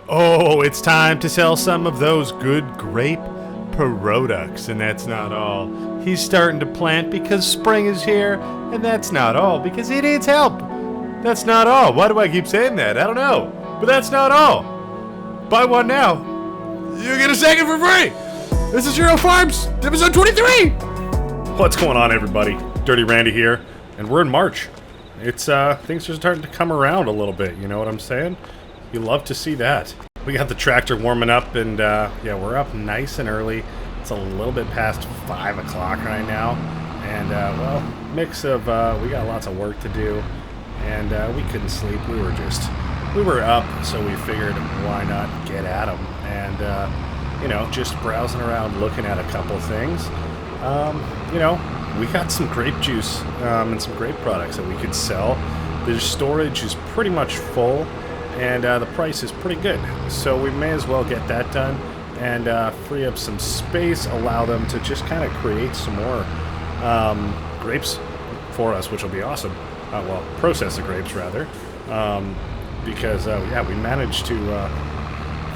Oh, it's time to sell some of those good grape products, and that's not all. He's starting to plant because spring is here, and that's not all because he needs help. That's not all. Why do I keep saying that? I don't know. But that's not all. Buy one now. You get a second for free. This is Euro Farms, episode 23. What's going on, everybody? Dirty Randy here, and we're in March. It's things are starting to come around a little bit, you know what I'm saying? You love to see that. We got the tractor warming up, and yeah, we're up nice and early. It's a little bit past 5 o'clock right now, and well, mix of we got lots of work to do, and we couldn't sleep. We were up, so we figured why not get at them, and you know, just browsing around, looking at a couple things. You know, we got some grape juice and some grape products that we could sell. The storage is pretty much full, and the price is pretty good, so we may as well get that done and free up some space, allow them to just kind of create some more grapes for us, which will be awesome. Well, process the grapes rather, because yeah, we managed to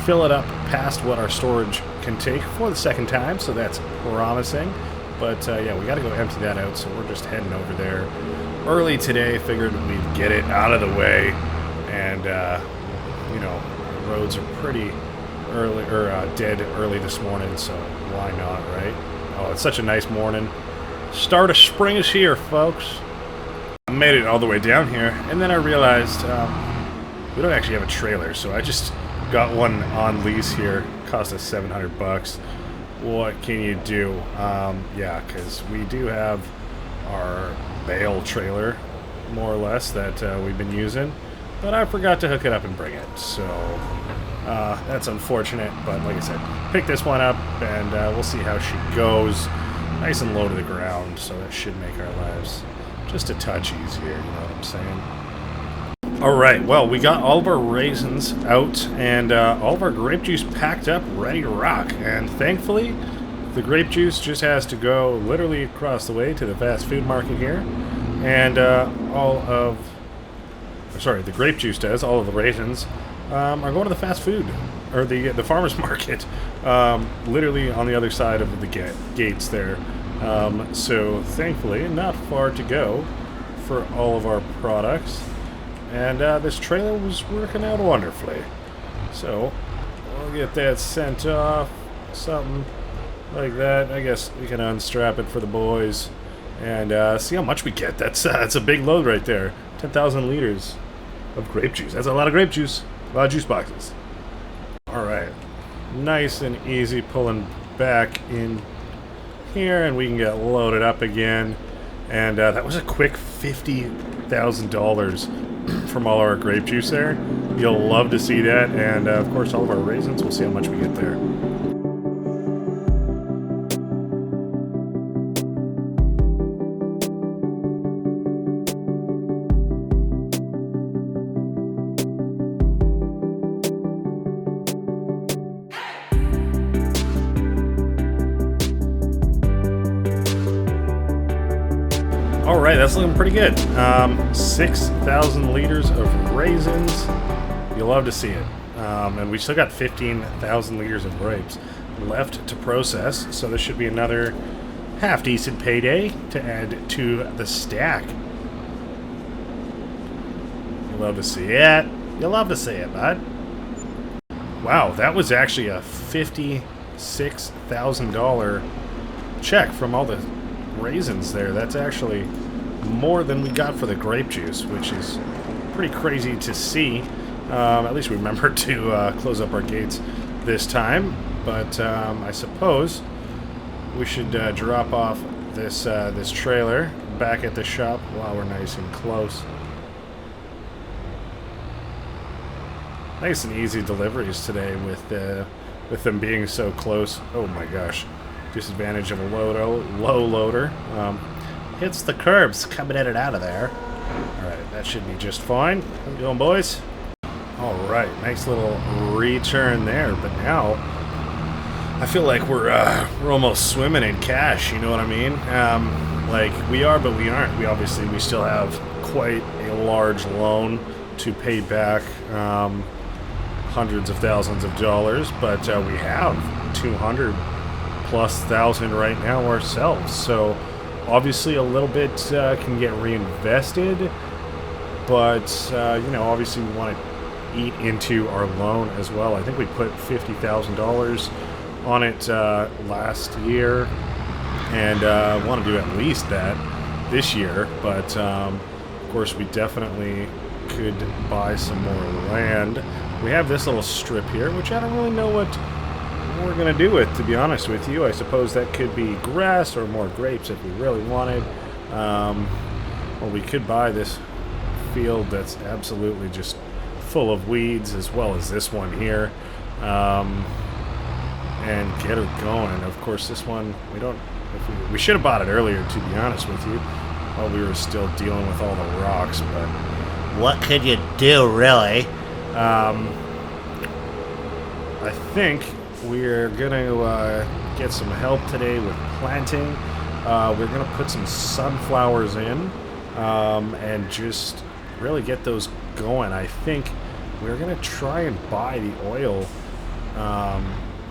fill it up past what our storage can take for the second time, so that's promising. But yeah, we got to go empty that out, so we're just heading over there early today. Figured we'd get it out of the way. And, you know, the roads are pretty early, or dead early this morning, so why not, right? Oh, it's such a nice morning. Start of spring is here, folks. I made it all the way down here, and then I realized we don't actually have a trailer, so I just got one on lease here. Cost us $700. What can you do? Yeah, because we do have our bale trailer, more or less, that we've been using. But I forgot to hook it up and bring it, so that's unfortunate. But like I said, pick this one up, and we'll see how she goes. Nice and low to the ground, so that should make our lives just a touch easier, you know what I'm saying? Alright, well, we got all of our raisins out, and all of our grape juice packed up, ready to rock. And thankfully, the grape juice just has to go literally across the way to the fast food market here. And the grape juice does. All of the raisins are going to the fast food, or the farmer's market, literally on the other side of the gates there. So thankfully, not far to go for all of our products, and this trailer was working out wonderfully. So we'll get that sent off, something like that. I guess we can unstrap it for the boys and see how much we get. That's a big load right there. 10,000 liters of grape juice. That's a lot of grape juice. A lot of juice boxes. Alright. Nice and easy pulling back in here, and we can get loaded up again. And that was a quick $50,000 from all our grape juice there. You'll love to see that. And of course, all of our raisins. We'll see how much we get there. Alright, that's looking pretty good. 6,000 liters of raisins. You'll love to see it. And we still got 15,000 liters of grapes left to process, so this should be another half-decent payday to add to the stack. You'll love to see it. You'll love to see it, bud. Wow, that was actually a $56,000 check from all the raisins there. That's actually more than we got for the grape juice, which is pretty crazy to see. At least we remembered to close up our gates this time, but I suppose we should drop off this this trailer back at the shop while we're nice and close. Nice and easy deliveries today with them being so close. Oh my gosh. Disadvantage of a low loader. Hits the curbs coming in and out of there. Alright, that should be just fine. How's it going, boys? Alright, nice little return there, but now I feel like we're almost swimming in cash, you know what I mean? Like, we are, but we aren't. We still have quite a large loan to pay back. hundreds of thousands of dollars, but we have 200 plus thousand right now ourselves. So obviously a little bit can get reinvested, but you know, obviously we want to eat into our loan as well. I think we put $50,000 on it last year, and want to do at least that this year. But of course, we definitely could buy some more land. We have this little strip here, which I don't really know what we're going to do with, to be honest with you. I suppose that could be grass or more grapes if we really wanted. Or we could buy this field that's absolutely just full of weeds, as well as this one here, and get her going. Of course, this one, we should have bought it earlier, to be honest with you, while we were still dealing with all the rocks, but what could you do, really? I think we're gonna get some help today with planting. We're gonna put some sunflowers in, and just really get those going. I think we're gonna try and buy the oil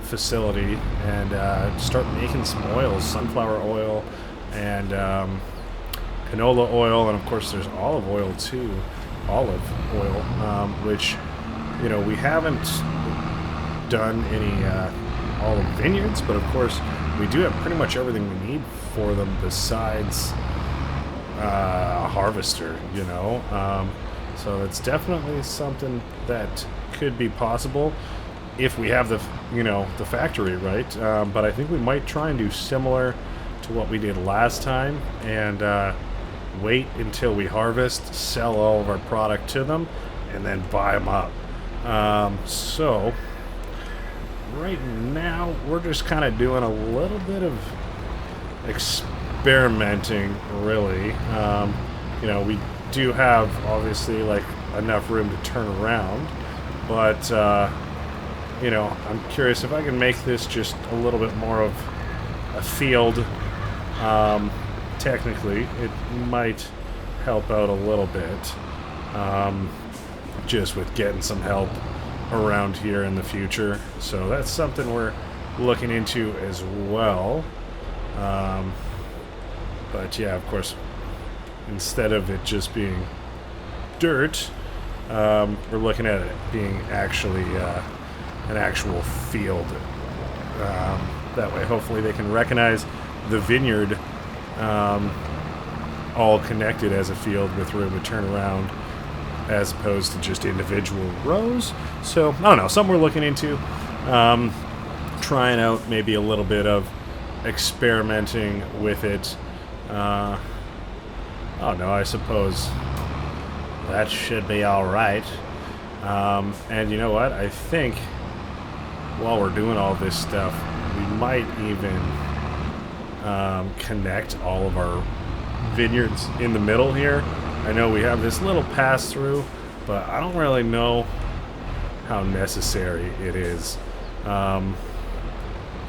facility and start making some oils, sunflower oil and canola oil, and of course there's olive oil too, which, you know, we haven't done any olive vineyards, but of course we do have pretty much everything we need for them besides a harvester, you know. So it's definitely something that could be possible if we have the, you know, the factory right. But I think we might try and do similar to what we did last time, and wait until we harvest, sell all of our product to them, and then buy them up. So right now we're just kind of doing a little bit of experimenting, really. You know, we do have obviously like enough room to turn around, but you know, I'm curious if I can make this just a little bit more of a field. Technically it might help out a little bit, just with getting some help around here in the future. So that's something we're looking into as well. But yeah, of course, instead of it just being dirt, we're looking at it being actually an actual field. That way hopefully they can recognize the vineyard all connected as a field with room to turn around, as opposed to just individual rows. So I don't know, something we're looking into, trying out maybe a little bit of experimenting with it. Oh no, I suppose that should be all right. And you know what, I think while we're doing all this stuff, we might even connect all of our vineyards in the middle here. I know we have this little pass through, but I don't really know how necessary it is. But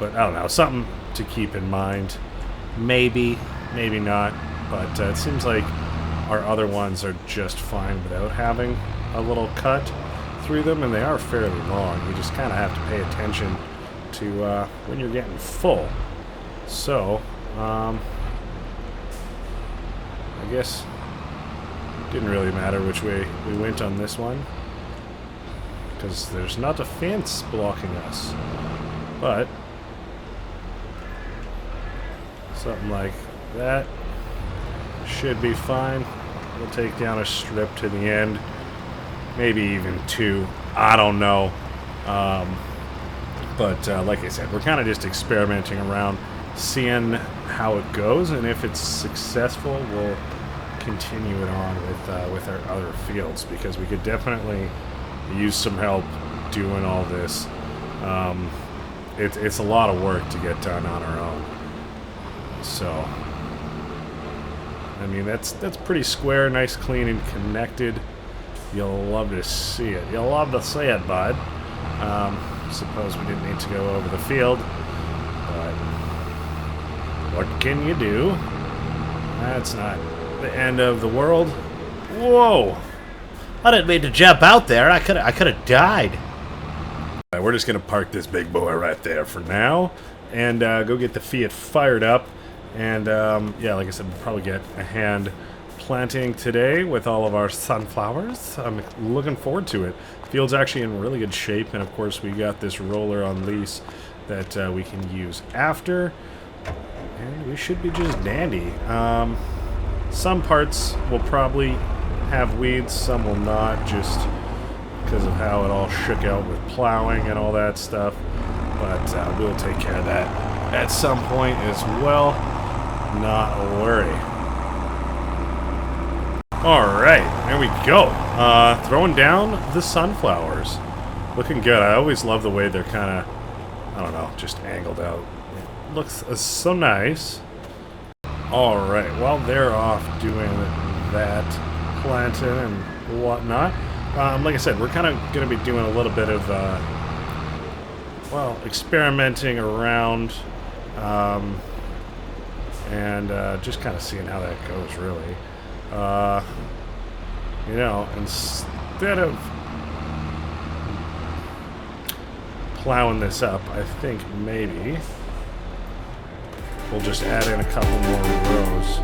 I don't know, something to keep in mind. Maybe, maybe not, but it seems like our other ones are just fine without having a little cut through them, and they are fairly long. You just kind of have to pay attention to when you're getting full. So, I guess it didn't really matter which way we went on this one, because there's not a fence blocking us. But something like that should be fine. We'll take down a strip to the end, maybe even two, I don't know. But like I said, we're kind of just experimenting around, seeing how it goes, and if it's successful, we'll continue it on with our other fields, because we could definitely use some help doing all this. It's a lot of work to get done on our own. So, I mean, that's pretty square, nice, clean, and connected. You'll love to see it. You'll love to see it, bud. Suppose we didn't need to go over the field, but what can you do? That's not the end of the world. Whoa! I didn't mean to jump out there. I could have died. We're just going to park this big boy right there for now and go get the Fiat fired up. And yeah, like I said, we'll probably get a hand planting today with all of our sunflowers. I'm looking forward to it. The field's actually in really good shape, and of course we got this roller on lease that we can use after, and we should be just dandy. Some parts will probably have weeds, some will not, just because of how it all shook out with plowing and all that stuff, but we'll take care of that at some point as well. Not a worry. Alright, there we go. Throwing down the sunflowers. Looking good. I always love the way they're kind of, I don't know, just angled out. It looks so nice. Alright, while they're off doing that, planting and whatnot, like I said, we're kind of going to be doing a little bit of, well, experimenting around, and just kind of seeing how that goes, really. You know, instead of plowing this up, I think maybe we'll just add in a couple more rows.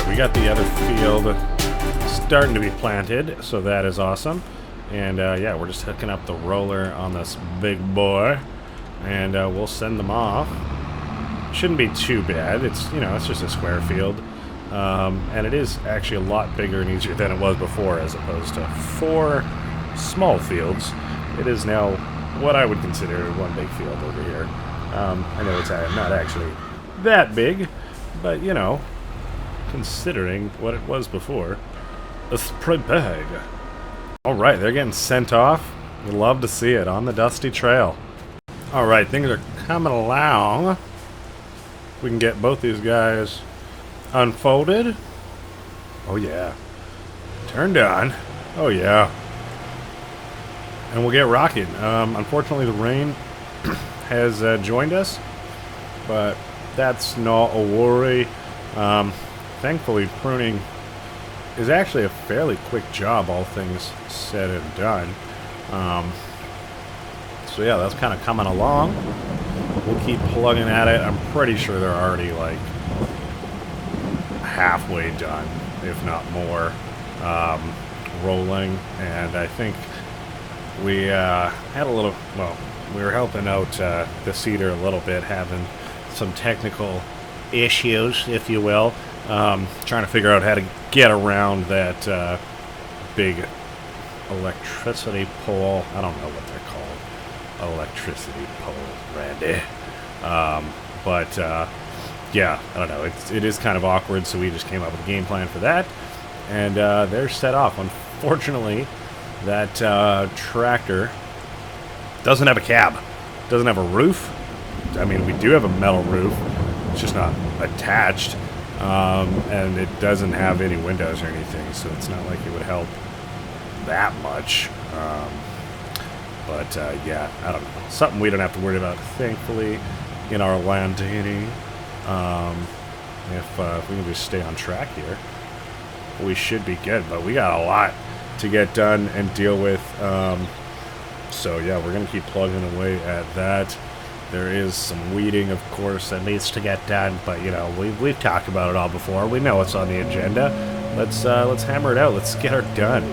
We got the other field starting to be planted, so that is awesome. And yeah, we're just hooking up the roller on this big boy, and we'll send them off. Shouldn't be too bad. It's, you know, it's just a square field, and it is actually a lot bigger and easier than it was before, as opposed to 4 small fields. It is now what I would consider one big field over here. I know it's not actually that big, but you know, considering what it was before, it's pretty big. Alright, they're getting sent off. You love to see it on the dusty trail. Alright, things are coming along. We can get both these guys unfolded. Oh yeah. Turned on. Oh yeah. And we'll get rocking. Unfortunately, the rain has joined us, but that's not a worry. Thankfully, pruning is actually a fairly quick job, all things said and done. So yeah, that's kind of coming along. We'll keep plugging at it. I'm pretty sure they're already like halfway done, if not more, rolling. And I think we had a little, well, we were helping out the cedar a little bit, having some technical issues, if you will. Trying to figure out how to get around that big electricity pole. I don't know what they're called. Electricity pole, Randy. But yeah, I don't know. It is kind of awkward, so we just came up with a game plan for that. And they're set off. Unfortunately, that tractor doesn't have a cab. Doesn't have a roof. I mean, we do have a metal roof. It's just not attached. And it doesn't have any windows or anything, so it's not like it would help that much. But yeah, I don't know. Something we don't have to worry about, thankfully, in our landing. If we can just stay on track here, we should be good. But we got a lot to get done and deal with. So yeah, we're going to keep plugging away at that. There is some weeding, of course, that needs to get done, but you know, we've talked about it all before. We know what's on the agenda. Let's hammer it out. Let's get her done.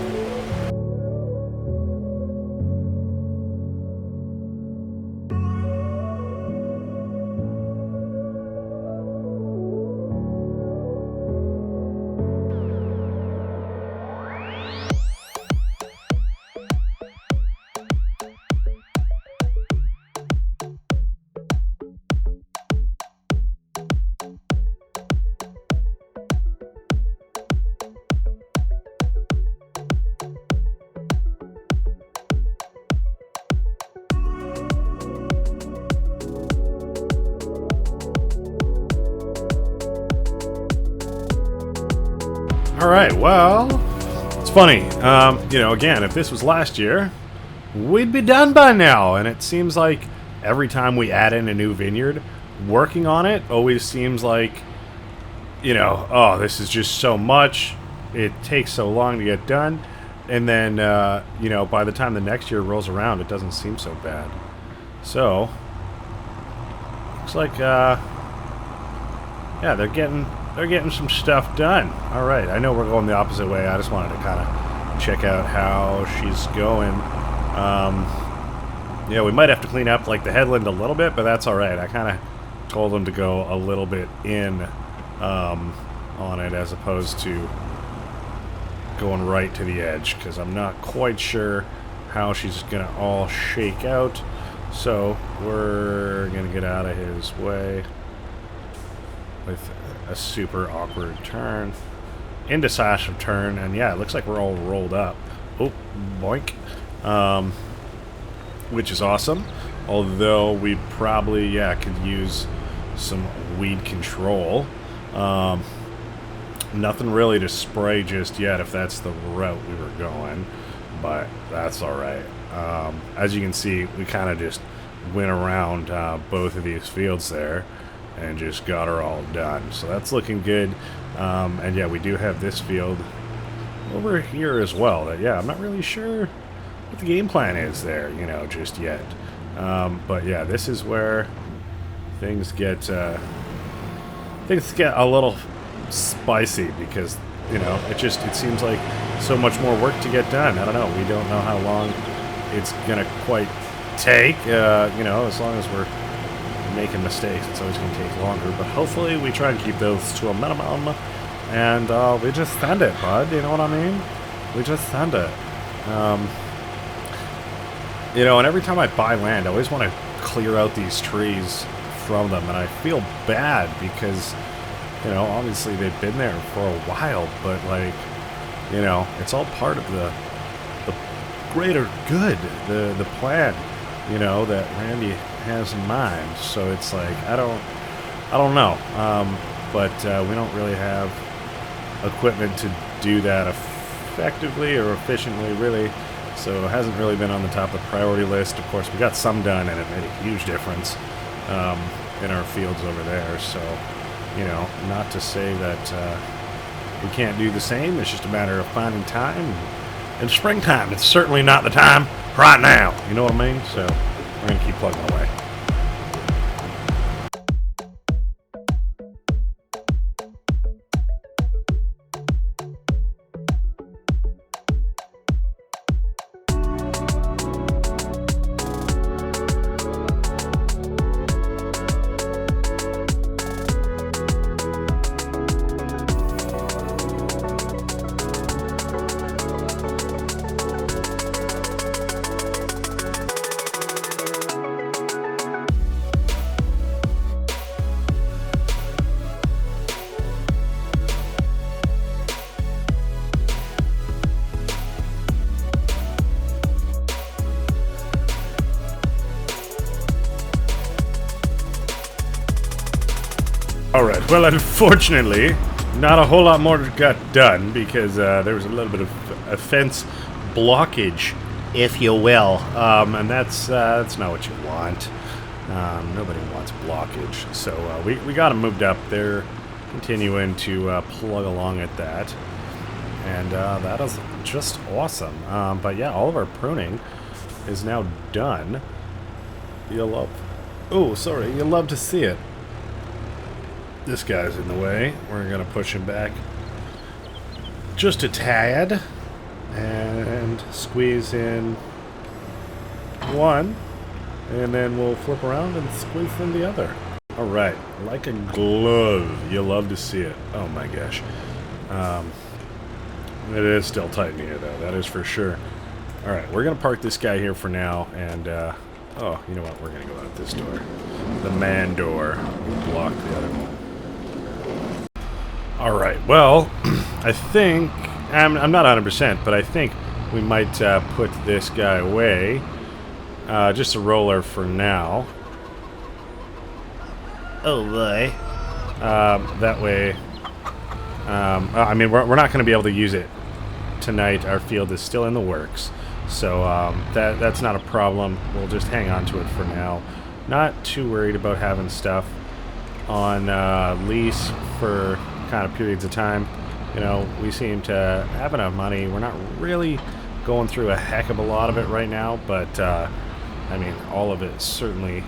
Alright, well, it's funny. You know, again, if this was last year, we'd be done by now. And it seems like every time we add in a new vineyard, working on it always seems like, you know, oh, this is just so much. It takes so long to get done. And then, you know, by the time the next year rolls around, it doesn't seem so bad. So, looks like, yeah, they're getting some stuff done. All right, I know we're going the opposite way. I just wanted to kind of check out how she's going. Yeah, we might have to clean up like the headland a little bit, but that's all right. I kind of told them to go a little bit in on it as opposed to going right to the edge, because I'm not quite sure how she's gonna all shake out. So we're gonna get out of his way with a super awkward turn, indecisive turn, and yeah, it looks like we're all rolled up. Oh, boink. Which is awesome, although we probably, yeah, could use some weed control. Nothing really to spray just yet if that's the route we were going, but that's alright. As you can see, we kind of just went around both of these fields there and just got her all done, so that's looking good. And yeah, we do have this field over here as well that, yeah, I'm not really sure what the game plan is there, you know, just yet. But yeah, this is where things get a little spicy, because, you know, it seems like so much more work to get done. I don't know, we don't know how long it's gonna quite take. You know, as long as we're making mistakes, it's always gonna take longer, but hopefully we try and keep those to a minimum, and we just send it, bud, you know what I mean? We just send it. You know, and every time I buy land, I always want to clear out these trees from them, and I feel bad because, you know, obviously they've been there for a while, but, like, you know, it's all part of the greater good, the plan, you know, that Randy has in mind. So it's like, I don't know, but we don't really have equipment to do that effectively or efficiently, really. So it hasn't really been on the top of the priority list. Of course, we got some done, and it made a huge difference in our fields over there. So, you know, not to say that we can't do the same. It's just a matter of finding time. In springtime, it's certainly not the time right now. You know what I mean? So we're going to keep plugging away. Alright, well, unfortunately, not a whole lot more got done because there was a little bit of a fence blockage, if you will, and that's not what you want. Nobody wants blockage, so we got them moved up. They're continuing to plug along at that, and that is just awesome. But yeah, all of our pruning is now done. You'll love to see it. This guy's in the way. We're going to push him back just a tad and squeeze in one, and then we'll flip around and squeeze in the other. Alright, like a glove. You'll love to see it. Oh my gosh. It is still tight in here though, that is for sure. Alright, we're going to park this guy here for now, and oh, you know what, we're going to go out this door. The man door. We blocked the other one. Alright, well, I think, I'm not 100%, but I think we might put this guy away. Just a roller for now. Oh boy. That way I mean, we're not going to be able to use it tonight. Our field is still in the works. So that's not a problem. We'll just hang on to it for now. Not too worried about having stuff on lease for kind of periods of time. You know, we seem to have enough money. We're not really going through a heck of a lot of it right now, but I mean, all of it certainly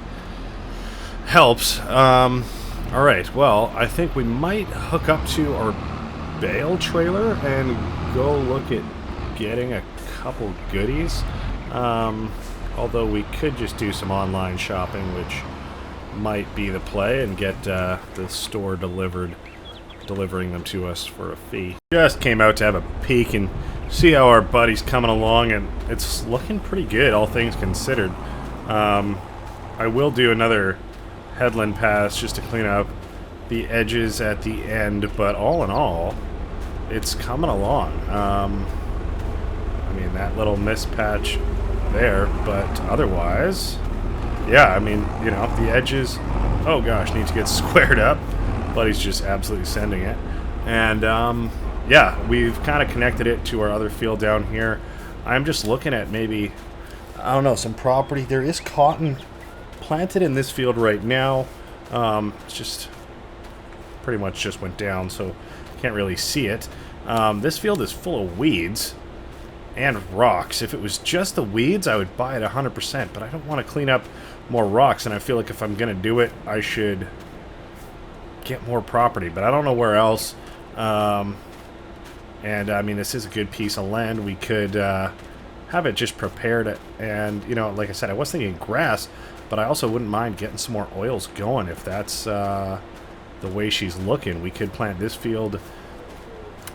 helps. All right, well, I think we might hook up to our bale trailer and go look at getting a couple goodies. Although we could just do some online shopping, which might be the play, and get the store delivering them to us for a fee. Just came out to have a peek and see how our buddy's coming along, and it's looking pretty good, all things considered. I will do another headland pass just to clean up the edges at the end, but all in all, it's coming along. I mean, that little mist patch there, but otherwise, yeah, I mean, you know, the edges, oh gosh, need to get squared up, but he's just absolutely sending it. And yeah, we've kind of connected it to our other field down here. I'm just looking at maybe, I don't know, some property. There is cotton planted in this field right now. It's just pretty much just went down, so can't really see it. This field is full of weeds and rocks. If it was just the weeds, I would buy it 100%, but I don't want to clean up more rocks, and I feel like if I'm going to do it, I should get more property, but I don't know where else. And I mean, this is a good piece of land. We could have it just prepared, and you know, like I said, I was thinking grass, but I also wouldn't mind getting some more oils going if that's the way she's looking. We could plant this field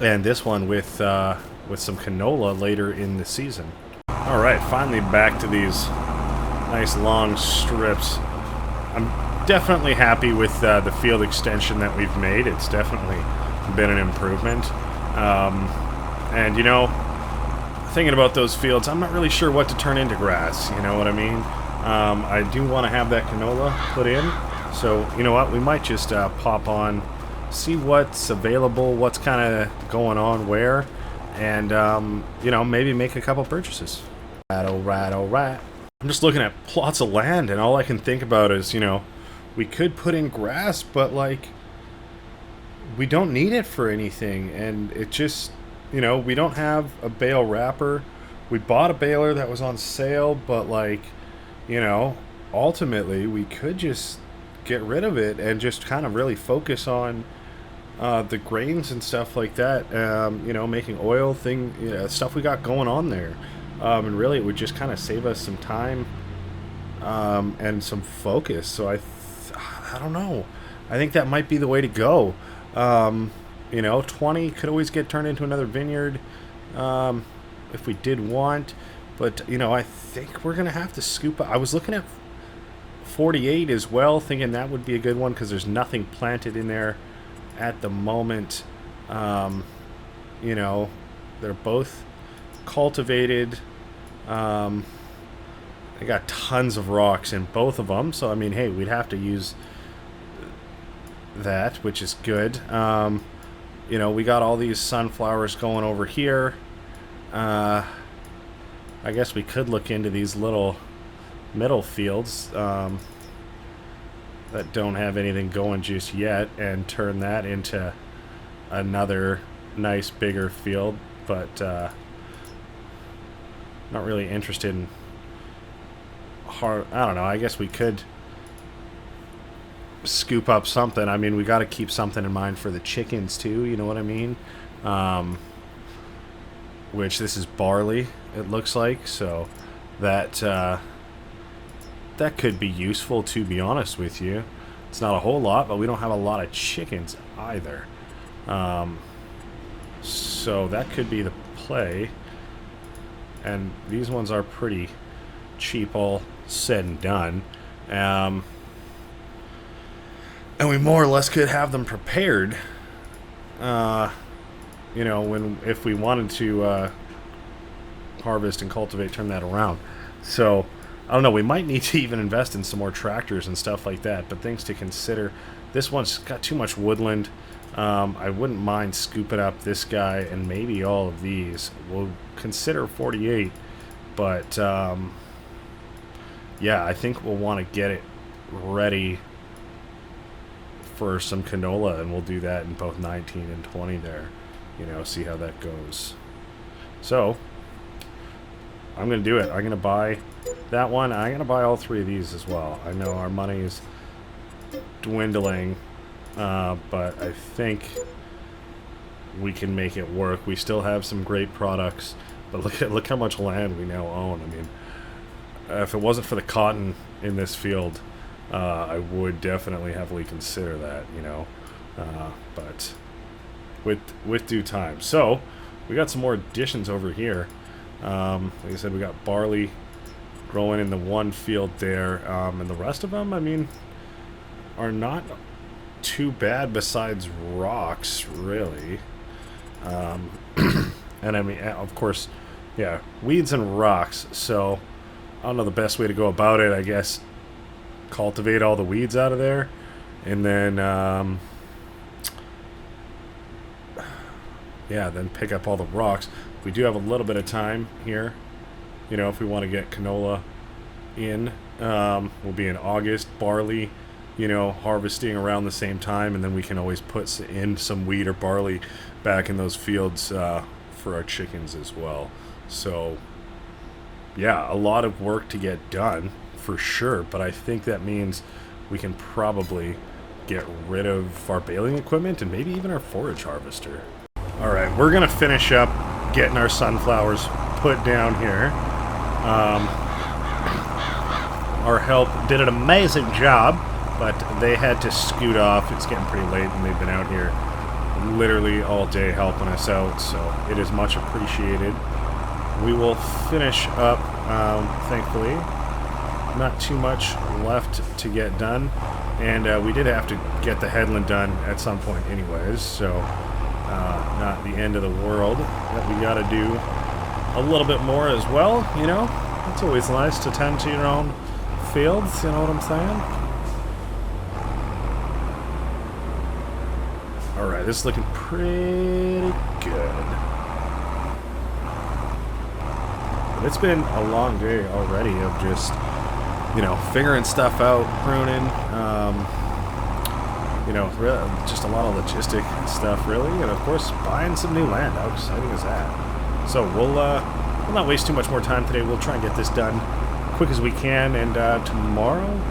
and this one with some canola later in the season. All right, finally back to these nice long strips. I'm definitely happy with the field extension that we've made. It's definitely been an improvement. And you know, thinking about those fields, I'm not really sure what to turn into grass, you know what I mean? I do want to have that canola put in, so you know what, we might just pop on, see what's available, what's kind of going on where, and you know, maybe make a couple purchases. Alright. I'm just looking at plots of land, and all I can think about is, you know, we could put in grass, but like, we don't need it for anything, and it just, you know, we don't have a bale wrapper. We bought a baler that was on sale, but like, you know, ultimately we could just get rid of it and just kind of really focus on the grains and stuff like that. You know, making oil stuff we got going on there, and really it would just kind of save us some time and some focus. So I don't know, I think that might be the way to go. You know, 20 could always get turned into another vineyard if we did want, but you know, I think we're gonna have to scoop up. I was looking at 48 as well, thinking that would be a good one because there's nothing planted in there at the moment. You know, they're both cultivated. They got tons of rocks in both of them, so I mean, hey, we'd have to use that, which is good. You know, we got all these sunflowers going over here. I guess we could look into these little middle fields that don't have anything going just yet and turn that into another nice bigger field, but not really interested in I don't know, I guess we could scoop up something. I mean, we got to keep something in mind for the chickens too, you know what I mean? Which this is barley, it looks like, so that that could be useful, to be honest with you. It's not a whole lot, but we don't have a lot of chickens either, so that could be the play. And these ones are pretty cheap, all said and done. And we more or less could have them prepared, you know, if we wanted to harvest and cultivate, turn that around. So, I don't know, we might need to even invest in some more tractors and stuff like that, but things to consider. This one's got too much woodland. I wouldn't mind scooping up this guy and maybe all of these. We'll consider 48, but yeah, I think we'll want to get it ready for some canola, and we'll do that in both 19 and 20 there. You know, see how that goes. So, I'm going to do it. I'm going to buy that one. I'm going to buy all 3 of these as well. I know our money is dwindling, but I think we can make it work. We still have some great products, but look how much land we now own. I mean, if it wasn't for the cotton in this field, I would definitely heavily consider that, you know, but with due time. So we got some more additions over here. Like I said, we got barley growing in the one field there, and the rest of them, I mean, are not too bad besides rocks, really. And I mean, of course, yeah, weeds and rocks. So I don't know the best way to go about it. I guess cultivate all the weeds out of there, and then yeah, then pick up all the rocks. We do have a little bit of time here, you know, if we want to get canola in. We'll be in August, barley, you know, harvesting around the same time, and then we can always put in some wheat or barley back in those fields for our chickens as well. So yeah, a lot of work to get done for sure, but I think that means we can probably get rid of our baling equipment and maybe even our forage harvester. Alright, we're gonna finish up getting our sunflowers put down here. Our help did an amazing job, but they had to scoot off. It's getting pretty late and they've been out here literally all day helping us out, so it is much appreciated. We will finish up, thankfully. Not too much left to get done, and we did have to get the headland done at some point anyways, so not the end of the world that we gotta do a little bit more as well, you know. It's always nice to tend to your own fields, you know what I'm saying? Alright, this is looking pretty good. But it's been a long day already of just, you know, figuring stuff out, pruning, you know, just a lot of logistic stuff, really, and of course, buying some new land. How exciting is that? So we'll not waste too much more time today. We'll try and get this done quick as we can, and tomorrow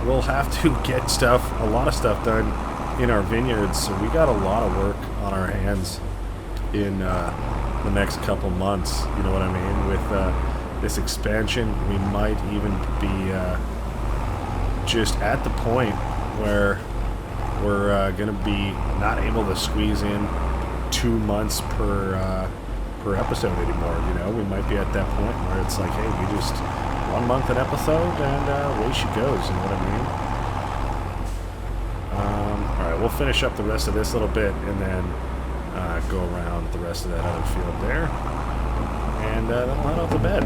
we'll have to get a lot of stuff done in our vineyards. So we got a lot of work on our hands in the next couple months. You know what I mean? With this expansion, we might even be just at the point where we're going to be not able to squeeze in 2 months per episode anymore. You know, we might be at that point where it's like, hey, we just 1 month an episode, and away she goes. You know what I mean? All right, we'll finish up the rest of this little bit, and then go around the rest of that other field there, and then we'll head off to bed.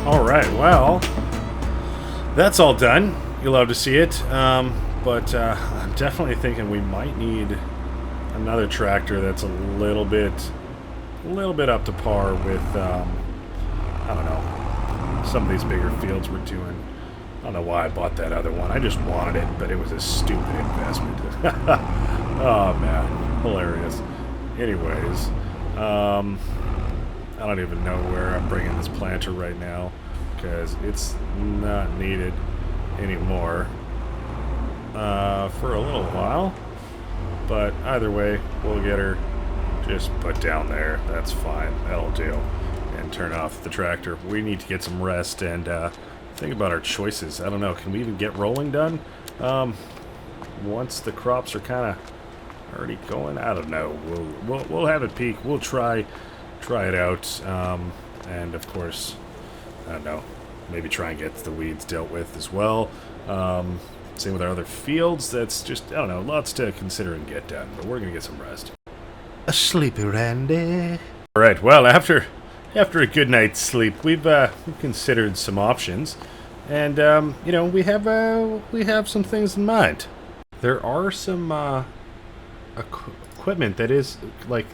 Alright, well, that's all done. You'll love to see it, but I'm definitely thinking we might need another tractor that's a little bit up to par with, I don't know, some of these bigger fields we're doing. I don't know why I bought that other one. I just wanted it, but it was a stupid investment. Oh, man. Hilarious. Anyways, I don't even know where I'm bringing this planter right now, because it's not needed anymore for a little while. But either way, we'll get her Just put down there. That's fine. That'll do. And turn off the tractor. We need to get some rest and think about our choices. I don't know. Can we even get rolling done? Once the crops are kind of already going, I don't know. We'll have it peak. We'll try it out. And of course, I don't know. Maybe try and get the weeds dealt with as well. Same with our other fields. That's just, I don't know, lots to consider and get done. But we're gonna get some rest. A sleepy Randy. All right. Well, after a good night's sleep, we've considered some options, and you know, we have some things in mind. There are some equipment that is like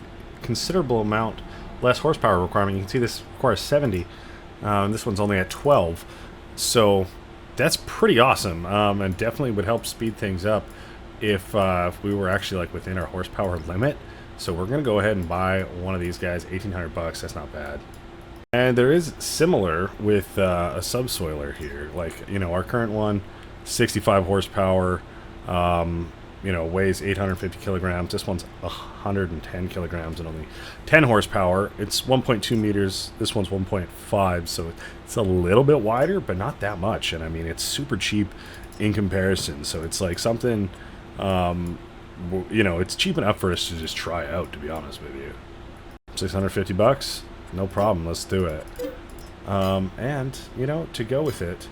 considerable amount less horsepower requirement. You can see this requires 70. This one's only at 12, so that's pretty awesome, and definitely would help speed things up if we were actually like within our horsepower limit. So we're gonna go ahead and buy one of these guys, 1,800 bucks. That's not bad. And there is similar with a subsoiler here. Like, you know, our current one, 65 horsepower, you know, weighs 850 kilograms. This one's 110 kilograms and only 10 horsepower. It's 1.2 meters. This one's 1.5, so it's a little bit wider, but not that much. And I mean, it's super cheap in comparison. So it's like something, you know, it's cheap enough for us to just try out, to be honest with you. 650 bucks, no problem. Let's do it. And you know, to go with it,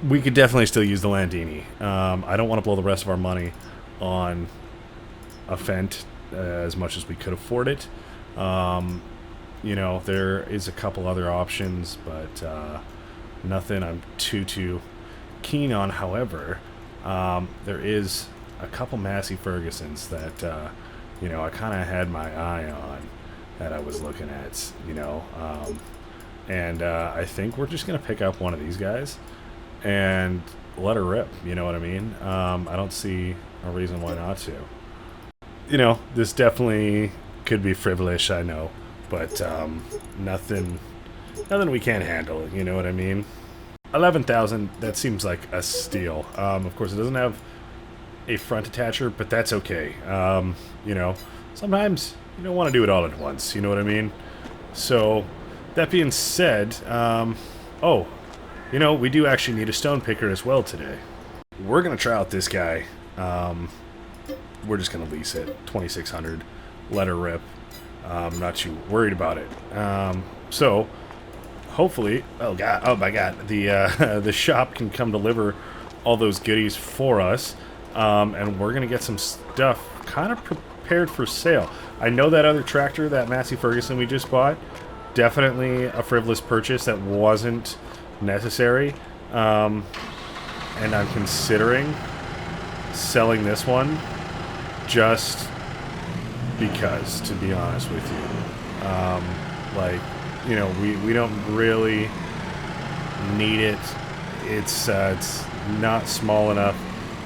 we could definitely still use the Landini. I don't want to blow the rest of our money on a Fendt as much as we could afford it. You know, there is a couple other options, but nothing I'm too keen on. However, there is a couple Massey Fergusons that you know, I kind of had my eye on that I was looking at, you know, and I think we're just gonna pick up one of these guys and let her rip, you know what I mean? I don't see a reason why not to. You know, this definitely could be frivolous, I know, but nothing we can't handle, you know what I mean? 11,000, that seems like a steal. Of course, it doesn't have a front attacher, but that's okay. You know, sometimes you don't want to do it all at once, you know what I mean? So, that being said, oh, you know, we do actually need a stone picker as well today. We're going to try out this guy. We're just going to lease it, 2,600, let her rip. I'm not too worried about it. So, hopefully, oh my god, the shop can come deliver all those goodies for us. And we're gonna get some stuff kind of prepared for sale. I know that other tractor, that Massey Ferguson we just bought, definitely a frivolous purchase that wasn't necessary. And I'm considering selling this one just because, to be honest with you. Like, you know, we don't really need it. It's not small enough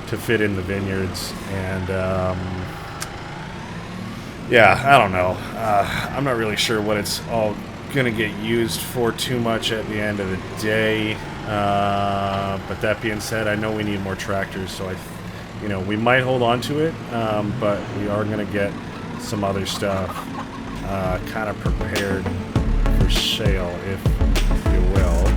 to fit in the vineyards, and yeah, I don't know. I'm not really sure what it's all gonna get used for too much at the end of the day. But that being said, I know we need more tractors, so you know, we might hold on to it, but we are gonna get some other stuff kind of prepared for sale, if you will.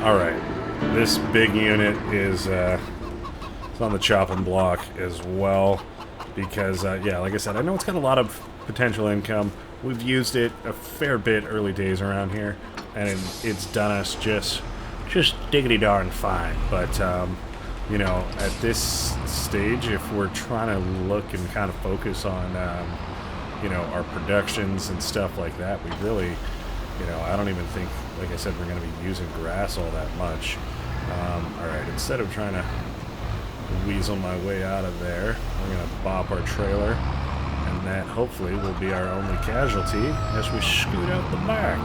Alright, this big unit is it's on the chopping block as well, because, yeah, like I said, I know it's got a lot of potential income. We've used it a fair bit early days around here, and it's done us just diggity darn fine. But, you know, at this stage, if we're trying to look and kind of focus on, you know, our productions and stuff like that, we really, you know, I don't even think, like I said, we're going to be using grass all that much. Alright, instead of trying to weasel my way out of there, we're going to bop our trailer, and that hopefully will be our only casualty as we scoot out the back.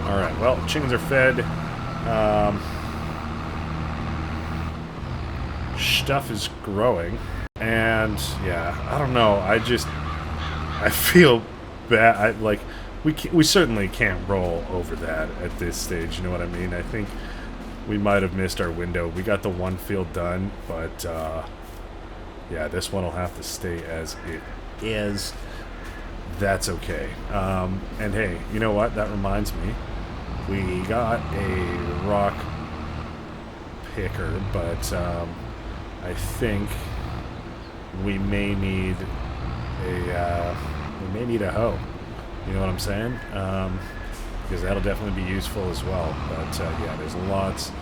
Alright, well, chickens are fed. Stuff is growing, and yeah, I don't know, I feel bad. Like, we certainly can't roll over that at this stage, you know what I mean? I think we might have missed our window. We got the one field done, but yeah, this one will have to stay as it is. That's okay. And hey, you know what? That reminds me. We got a rock picker, but I think we may need a hoe. You know what I'm saying? Because that'll definitely be useful as well. But yeah, there's lots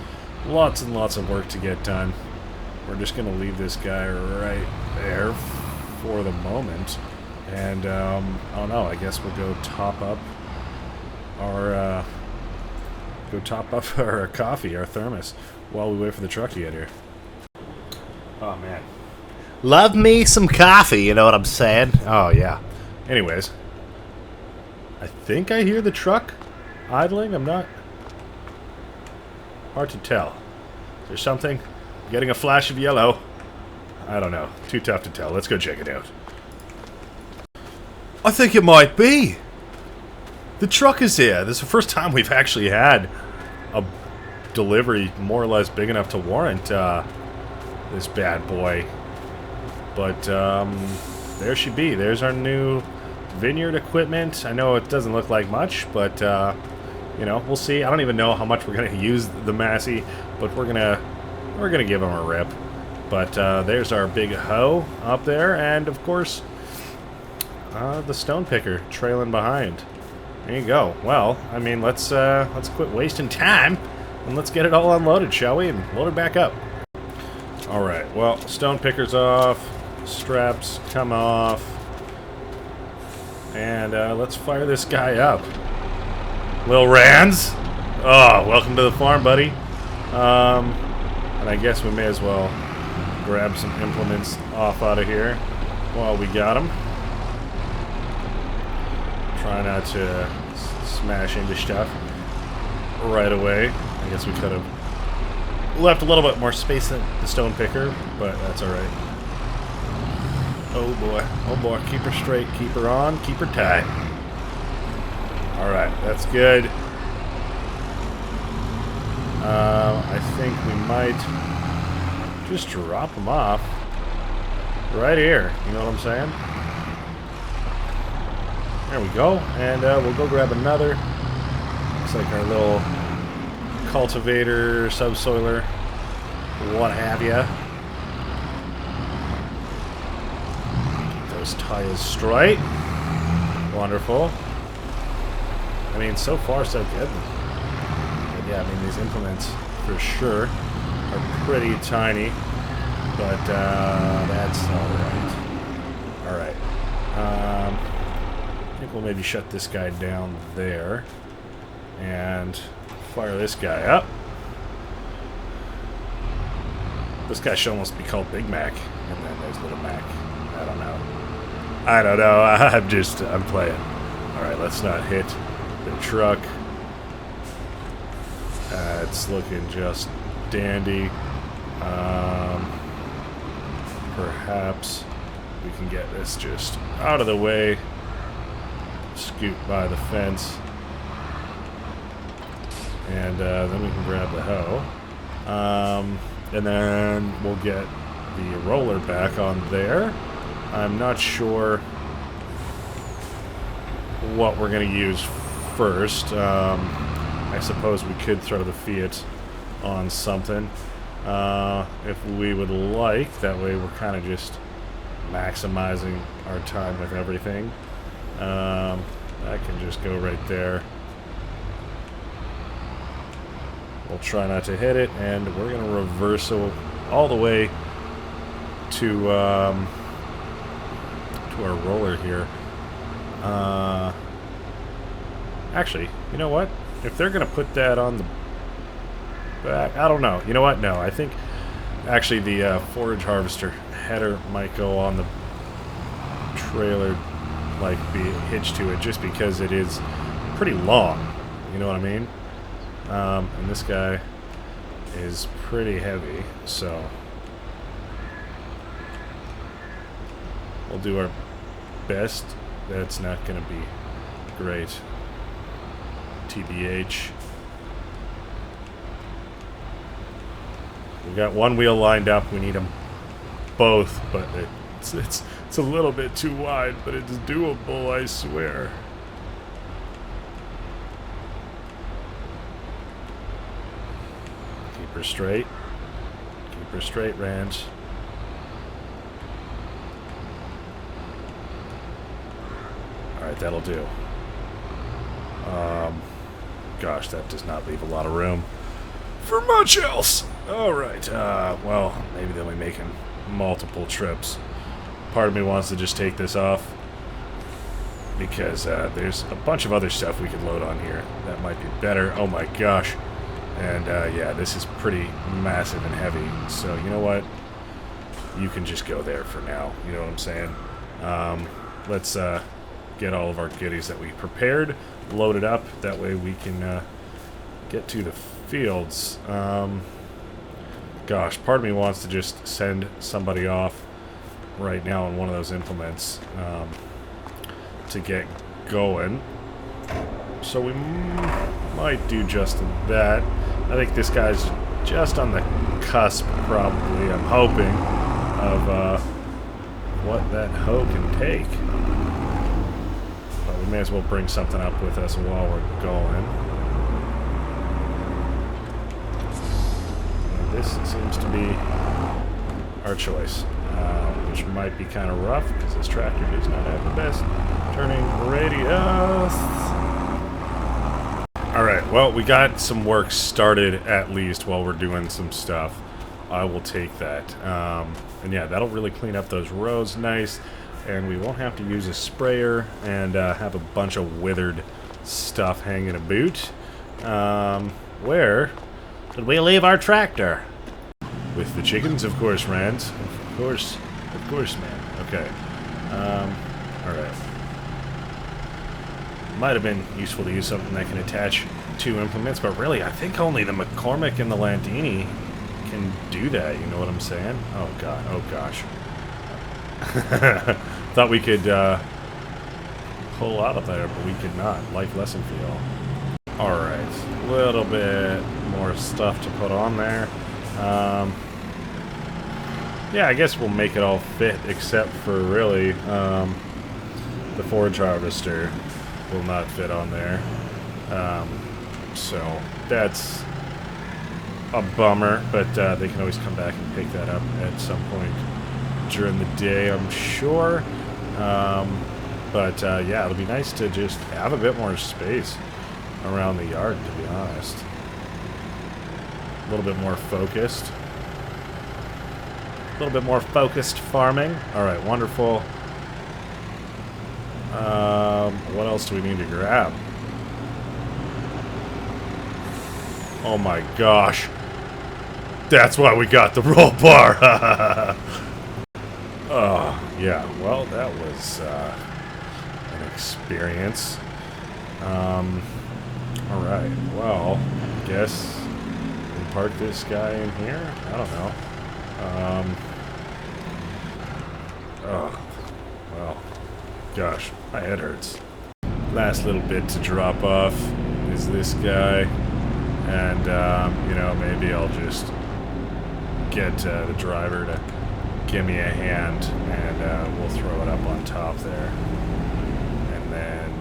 and lots of work to get done. We're just gonna leave this guy right there for the moment, and I don't know. I guess we'll go top up our coffee, our thermos, while we wait for the truck to get here. Oh man, Love me some coffee, you know what I'm saying? oh yeah. Anyways, I think I hear the truck idling. I'm not. Hard to tell. Is there something? Getting a flash of yellow. I don't know. Too tough to tell. Let's go check it out. I think it might be. The truck is here. This is the first time we've actually had a delivery more or less big enough to warrant this bad boy. But there she be. There's our new Vineyard equipment. I know it doesn't look like much, but you know, we'll see. I don't even know how much we're gonna use the Massey, but we're gonna give him a rip. But there's our big hoe up there, and of course the stone picker trailing behind. There you go. Well, I mean, let's quit wasting time and let's get it all unloaded, shall we? And load it back up. All right. Well, stone picker's off. Straps come off. And let's fire this guy up. Lil RANDS. Oh, welcome to the farm, buddy. And I guess we may as well grab some implements off out of here while we got them. Try not to smash into stuff right away. I guess we could have left a little bit more space than the stone picker, but that's alright. Oh boy, keep her straight, keep her on, keep her tight. Alright, that's good. I think we might just drop them off right here, you know what I'm saying? There we go, and we'll go grab another. Looks like our little cultivator, subsoiler, what have ya. Keep those tires straight. Wonderful. I mean, so far so good. But yeah, I mean, these implements for sure are pretty tiny, but that's alright. Alright. I think we'll maybe shut this guy down there and fire this guy up. This guy should almost be called Big Mac, and then there's Little Mac. I don't know. I'm playing. Alright, let's not hit the truck. It's looking just dandy. Perhaps we can get this just out of the way. Scoot by the fence, and then we can grab the hoe, and then we'll get the roller back on there. I'm not sure what we're going to use first. I suppose we could throw the Fiat on something if we would like. That way we're kind of just maximizing our time with everything. I can just go right there. We'll try not to hit it, and we're going to reverse all the way to our roller here. Actually, you know what? If they're going to put that on the back, I don't know. You know what? No, I think actually the forage harvester header might go on the trailer, like be hitched to it, just because it is pretty long. You know what I mean? And this guy is pretty heavy, so we'll do our best. That's not going to be great. TBH. We got one wheel lined up. We need them both, but it's a little bit too wide, but it's doable, I swear. Keep her straight. Keep her straight, Ranch. Alright, that'll do. Gosh, that does not leave a lot of room for much else. Alright, well, maybe they'll be making multiple trips. Part of me wants to just take this off because there's a bunch of other stuff we could load on here that might be better. Oh my gosh. And yeah, this is pretty massive and heavy. So you know what? You can just go there for now. You know what I'm saying? Let's get all of our goodies that we prepared loaded up. That way we can get to the fields. Gosh, part of me wants to just send somebody off right now on one of those implements to get going. So we might do just that. I think this guy's just on the cusp, probably, I'm hoping, of what that hoe can take. But we may as well bring something up with us while we're going. And this seems to be our choice, which might be kind of rough because this tractor does not have the best turning radius. Alright, well, we got some work started at least while we're doing some stuff. I will take that. And yeah, that'll really clean up those rows nice. And we won't have to use a sprayer and have a bunch of withered stuff hanging about. Where did we leave our tractor? With the chickens, of course, Rands. Of course, man. Okay. Alright. Might have been useful to use something that can attach two implements, but really, I think only the McCormick and the Landini can do that, you know what I'm saying? Oh god, oh gosh. Thought we could pull out of there, but we could not. Life lesson for y'all. Alright, a little bit more stuff to put on there. Yeah, I guess we'll make it all fit, except for really, the forage harvester will not fit on there. So that's a bummer, but they can always come back and pick that up at some point during the day, I'm sure. But yeah, it'll be nice to just have a bit more space around the yard, to be honest. A little bit more focused. A little bit more focused farming. Alright, wonderful. What else do we need to grab? Oh my gosh. That's why we got the roll bar. Oh, yeah. Well, that was an experience. Alright. Well, I guess we park this guy in here? I don't know. Oh, well, gosh, my head hurts. Last little bit to drop off is this guy, and, you know, maybe I'll just get the driver to give me a hand, and we'll throw it up on top there. And then...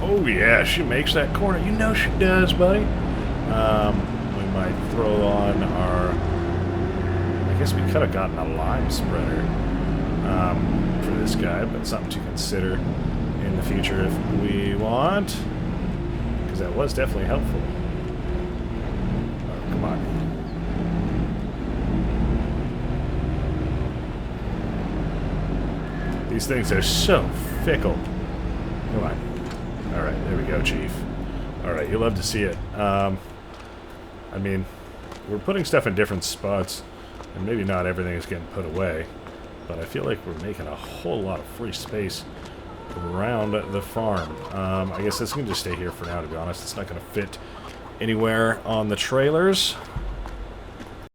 Oh, yeah, she makes that corner. You know she does, buddy. We might throw on our... I guess we could have gotten a lime spreader for this guy, but something to consider in the future if we want, because that was definitely helpful. Oh, come on. These things are so fickle. Come on. Alright, there we go, Chief. Alright, you'll love to see it. I mean, we're putting stuff in different spots, and maybe not everything is getting put away, but I feel like we're making a whole lot of free space around the farm. I guess this can just stay here for now, to be honest. It's not going to fit anywhere on the trailers.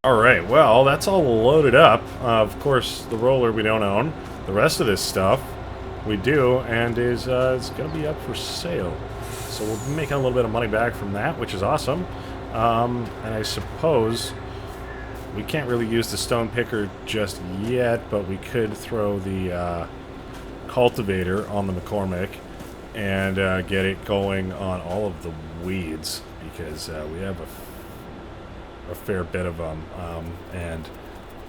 Alright, well, that's all loaded up. Of course, the roller we don't own. The rest of this stuff we do, and is it's going to be up for sale. So we'll be making a little bit of money back from that, which is awesome. And I suppose we can't really use the stone picker just yet, but we could throw the cultivator on the McCormick and get it going on all of the weeds, because we have a fair bit of them, and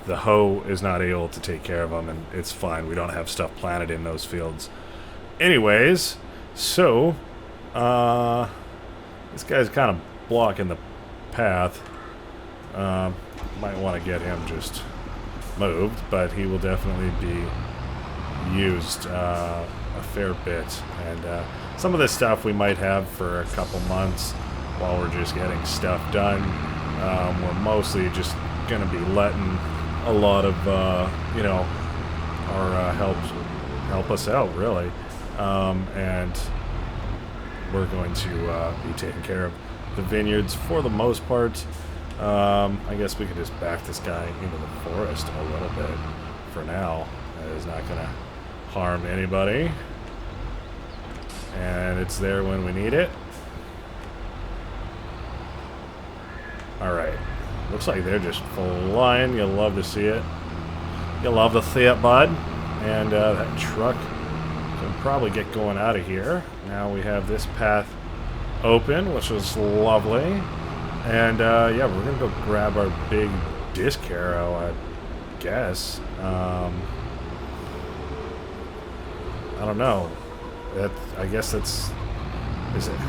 the hoe is not able to take care of them, and it's fine. We don't have stuff planted in those fields. Anyways, so this guy's kind of blocking the path. Might want to get him just moved, but he will definitely be used a fair bit. And some of this stuff we might have for a couple months while we're just getting stuff done. We're mostly just going to be letting a lot of, you know, our help us out, really. And we're going to be taking care of the vineyards for the most part. I guess we could just back this guy into the forest a little bit for now. That is not going to harm anybody. And it's there when we need it. Alright. Looks like they're just flying. You'll love to see it. You'll love to see it, bud. And that truck can probably get going out of here. Now we have this path open, which is lovely. And yeah, we're going to go grab our big disc harrow, I guess. I don't know. I guess that's... Is it?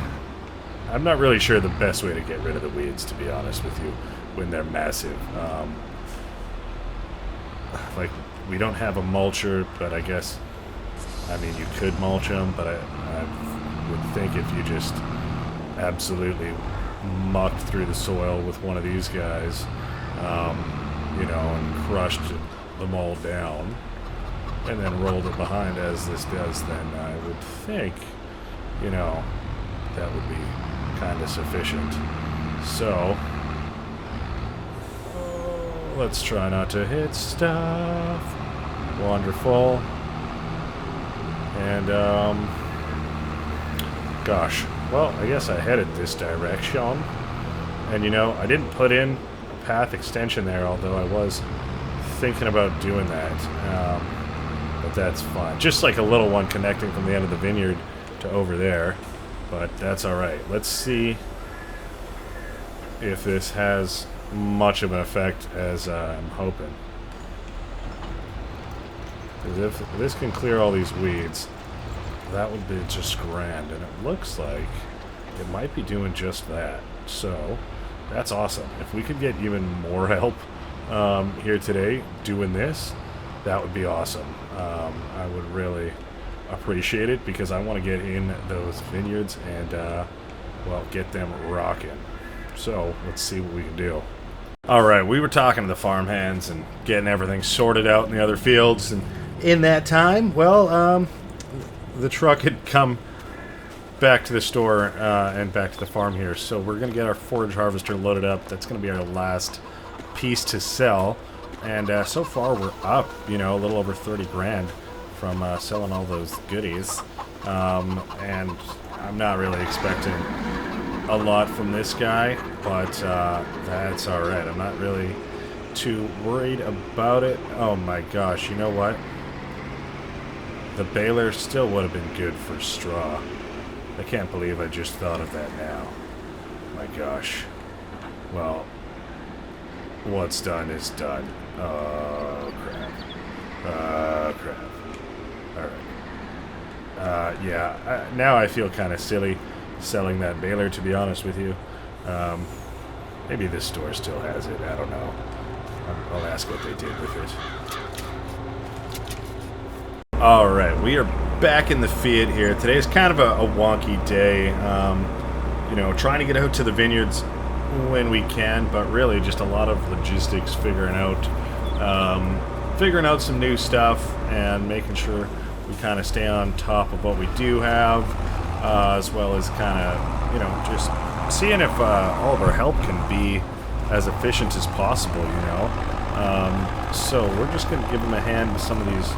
I'm not really sure the best way to get rid of the weeds, to be honest with you, when they're massive. Like, we don't have a mulcher, but I guess... I mean, you could mulch them, but I would think if you just absolutely mucked through the soil with one of these guys, you know, and crushed them all down, and then rolled it behind as this does, then I would think, you know, that would be kind of sufficient. So, let's try not to hit stuff. Wonderful. And, gosh, well, I guess I headed this direction. And, you know, I didn't put in a path extension there, although I was thinking about doing that. But that's fine. Just like a little one connecting from the end of the vineyard to over there. But that's alright. Let's see if this has much of an effect as I'm hoping. Because if this can clear all these weeds, that would be just grand. And it looks like it might be doing just that. So, that's awesome. If we could get even more help here today doing this, that would be awesome. I would really appreciate it, because I want to get in those vineyards and, well, get them rocking. So, let's see what we can do. Alright, we were talking to the farm hands and getting everything sorted out in the other fields, and in that time, well, the truck had come back to the store and back to the farm here, so we're going to get our forage harvester loaded up. That's going to be our last piece to sell, and so far we're up, you know, a little over 30 grand from selling all those goodies, and I'm not really expecting a lot from this guy, but that's alright. I'm not really too worried about it. Oh my gosh, you know what? The baler still would have been good for straw. I can't believe I just thought of that now. My gosh. Well, what's done is done. Oh, crap. Oh, crap. Alright. Yeah, now I feel kind of silly selling that baler, to be honest with you. Maybe this store still has it. I don't know. I'll ask what they did with it. Alright, we are back in the field here. Today's kind of a wonky day. You know, trying to get out to the vineyards when we can, but really just a lot of logistics, figuring out some new stuff and making sure we kind of stay on top of what we do have, as well as kind of, you know, just seeing if all of our help can be as efficient as possible, you know. So we're just going to give them a hand with some of these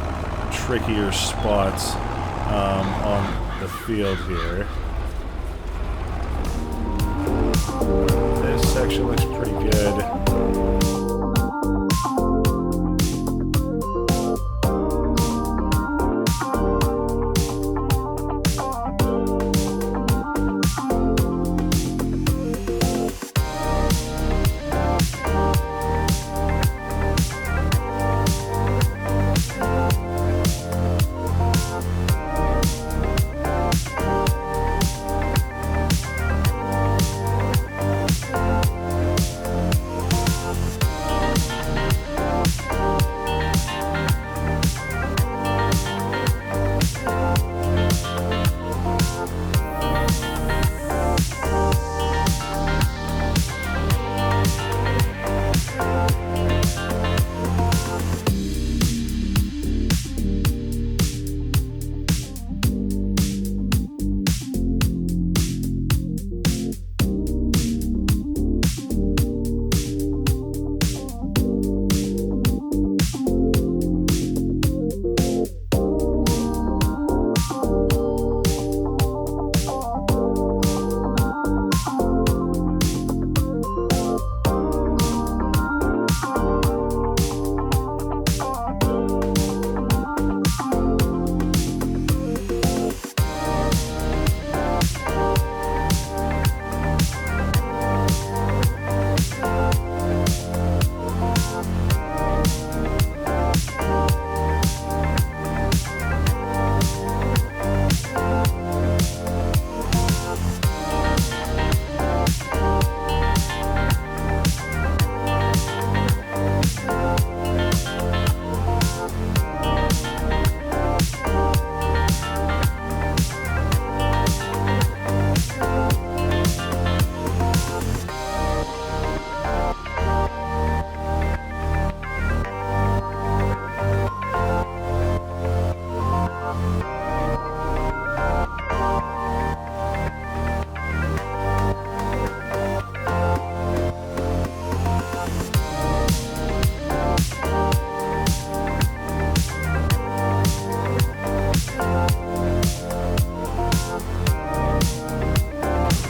trickier spots on the field here. This section looks pretty good.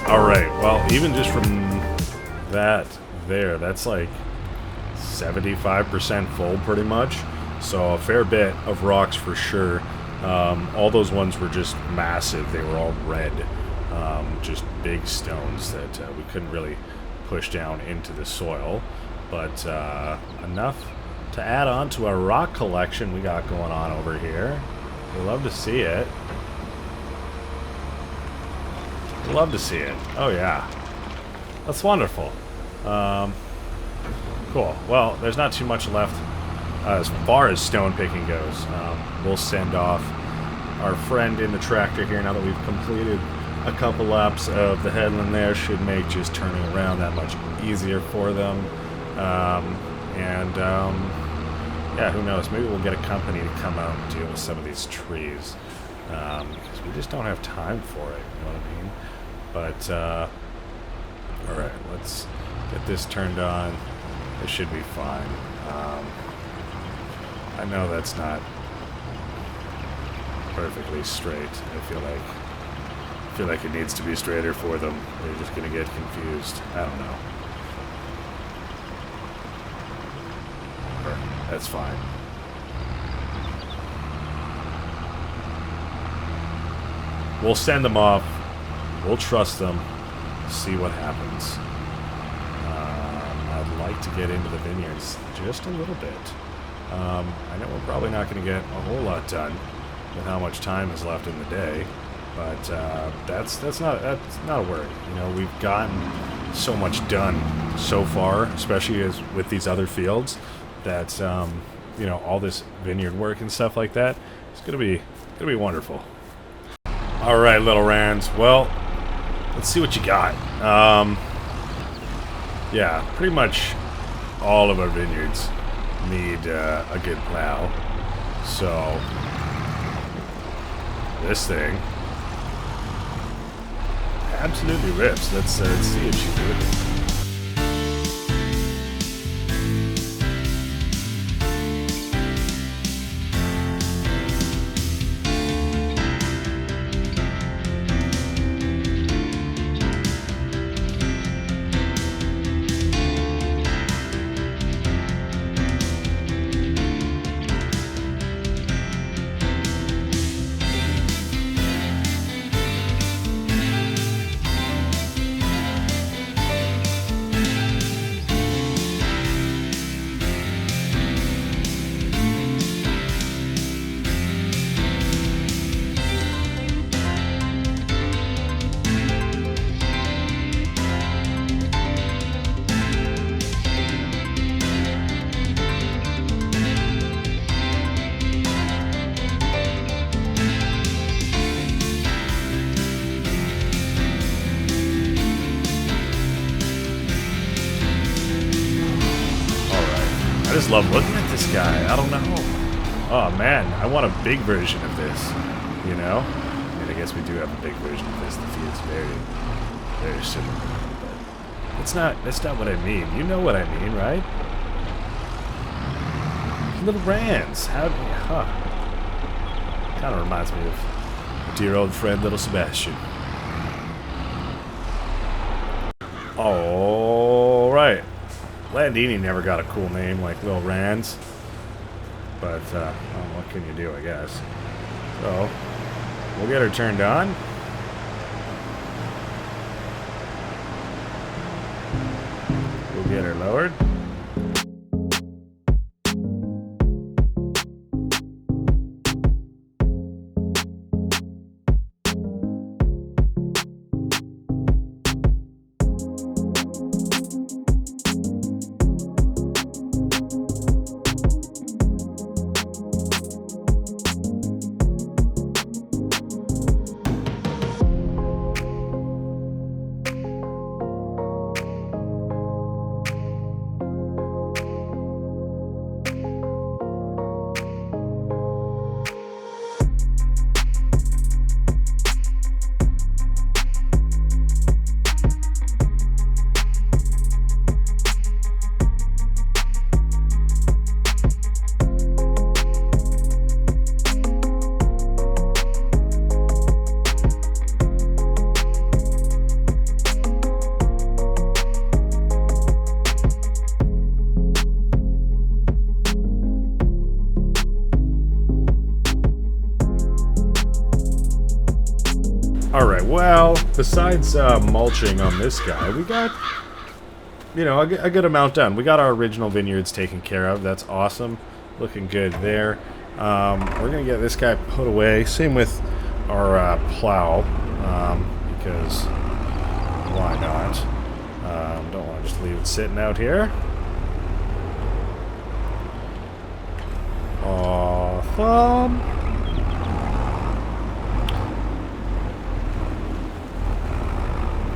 Alright, well, even just from that there, that's like 75% full pretty much. So a fair bit of rocks for sure. All those ones were just massive. They were all red. Just big stones that we couldn't really push down into the soil. But enough to add on to our rock collection we got going on over here. We love to see it. Love to see it. Oh yeah, that's wonderful. Cool. Well, there's not too much left as far as stone picking goes. We'll send off our friend in the tractor here now that we've completed a couple laps of the headland. There should make just turning around that much easier for them. Yeah, who knows? Maybe we'll get a company to come out and deal with some of these trees, because we just don't have time for it. You know what I mean? But, alright, let's get this turned on. It should be fine. I know that's not perfectly straight. I feel like it needs to be straighter for them. They're just gonna get confused. I don't know. That's fine. We'll send them off. We'll trust them, see what happens. I'd like to get into the vineyards just a little bit. I know we're probably not going to get a whole lot done with how much time is left in the day, but that's not a worry. You know, we've gotten so much done so far, especially as with these other fields, that you know, all this vineyard work and stuff like that It's gonna be wonderful. All right, little Rands. Well, let's see what you got. Yeah, pretty much all of our vineyards need a good plow. So this thing absolutely rips. Let's see what she do with it. I just love looking at this guy. I don't know. Oh man, I want a big version of this. You know? I mean, I guess we do have a big version of this. The feels very similar. But that's not what I mean. You know what I mean, right? Little Rands. Huh. Kind of reminds me of a dear old friend, little Sebastian. All right. Landini never got a cool name like Lil Rands, but well, what can you do, I guess. So, we'll get her turned on. We'll get her lowered. Alright, well, besides mulching on this guy, we got, you know, a good amount done. We got our original vineyards taken care of. That's awesome. Looking good there. We're going to get this guy put away. Same with our plow, because why not? Don't want to just leave it sitting out here. Awesome.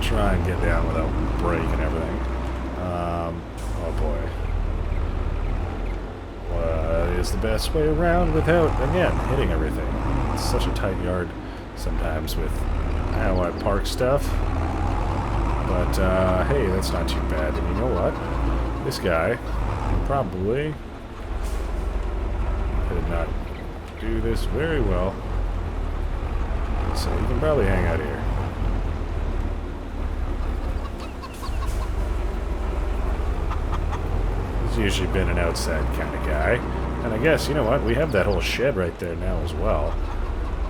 Try and get down without breaking everything. Oh boy. What is the best way around without, again, hitting everything? It's such a tight yard sometimes with how I park stuff. But, hey, that's not too bad. And you know what? This guy probably could not do this very well. So you can probably hang out here. Usually been an outside kind of guy, and I guess, you know what, we have that whole shed right there now as well.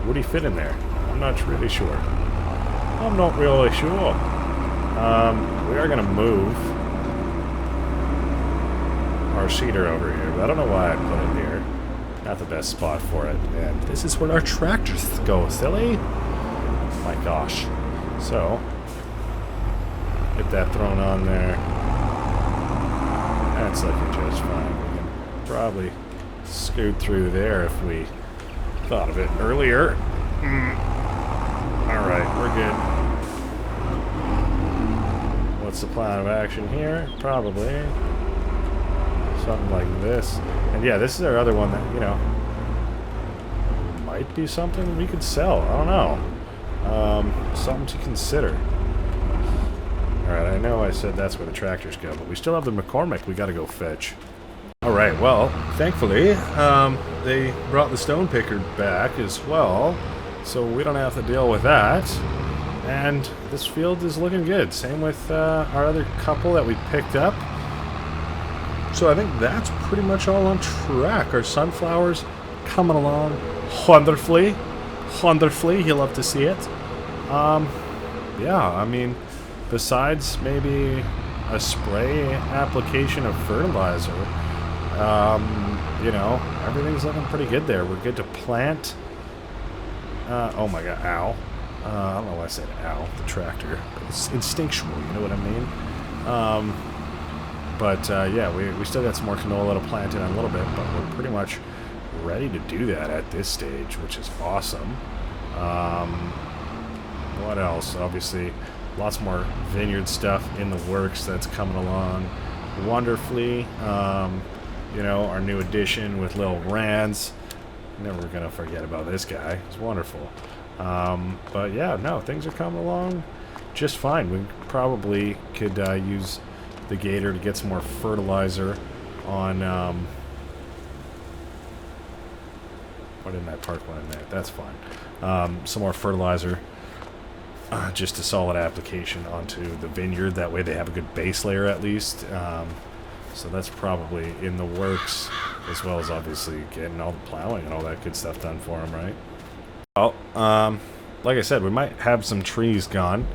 Would he fit in there? I'm not really sure. I'm not really sure. We are going to move our cedar over here, but I don't know why I put it here. Not the best spot for it, and this is where our tractors go, silly. My gosh. So, get that thrown on there. That's looking just fine. We can probably scoot through there if we thought of it earlier. Alright, we're good. What's the plan of action here? Probably something like this. And yeah, this is our other one that, you know, might be something we could sell. I don't know. Something to consider. Alright, I know I said that's where the tractors go, but we still have the McCormick we gotta go fetch. Alright, well, thankfully, they brought the stone picker back as well, so we don't have to deal with that. And this field is looking good. Same with our other couple that we picked up. So I think that's pretty much all on track. Our sunflowers coming along wonderfully. Wonderfully, you'll love to see it. Yeah, I mean, besides maybe a spray application of fertilizer, you know, everything's looking pretty good there. We're good to plant. Oh my god, ow. I don't know why I said ow, the tractor. It's instinctual, you know what I mean? Yeah, we still got some more canola to plant in a little bit, but we're pretty much ready to do that at this stage, which is awesome. What else? Obviously, lots more vineyard stuff in the works that's coming along wonderfully. You know, our new addition with LIL RANDS. Never gonna forget about this guy. It's wonderful. But yeah, no, things are coming along just fine. We probably could use the gator to get some more fertilizer on why didn't I park one in there? That's fine. Some more fertilizer, just a solid application onto the vineyard. That way they have a good base layer at least. So that's probably in the works, as well as obviously getting all the plowing and all that good stuff done for them, right? Well, like I said, we might have some trees gone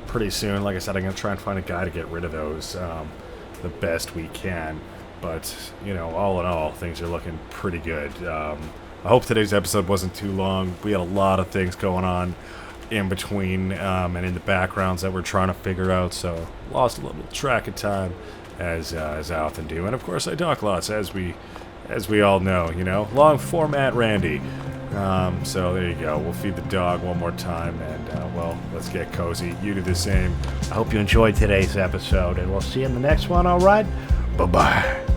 pretty soon. Like I said, I'm going to try and find a guy to get rid of those the best we can. But, you know, all in all, things are looking pretty good. I hope today's episode wasn't too long. We had a lot of things going on in between and in the backgrounds that we're trying to figure out, so lost a little track of time, as I often do. And of course, I talk lots, as we all know, you know. Long format Randy. So there you go. We'll feed the dog one more time, and well, let's get cozy. You do the same. I hope you enjoyed today's episode, and we'll see you in the next one, alright? Bye-bye.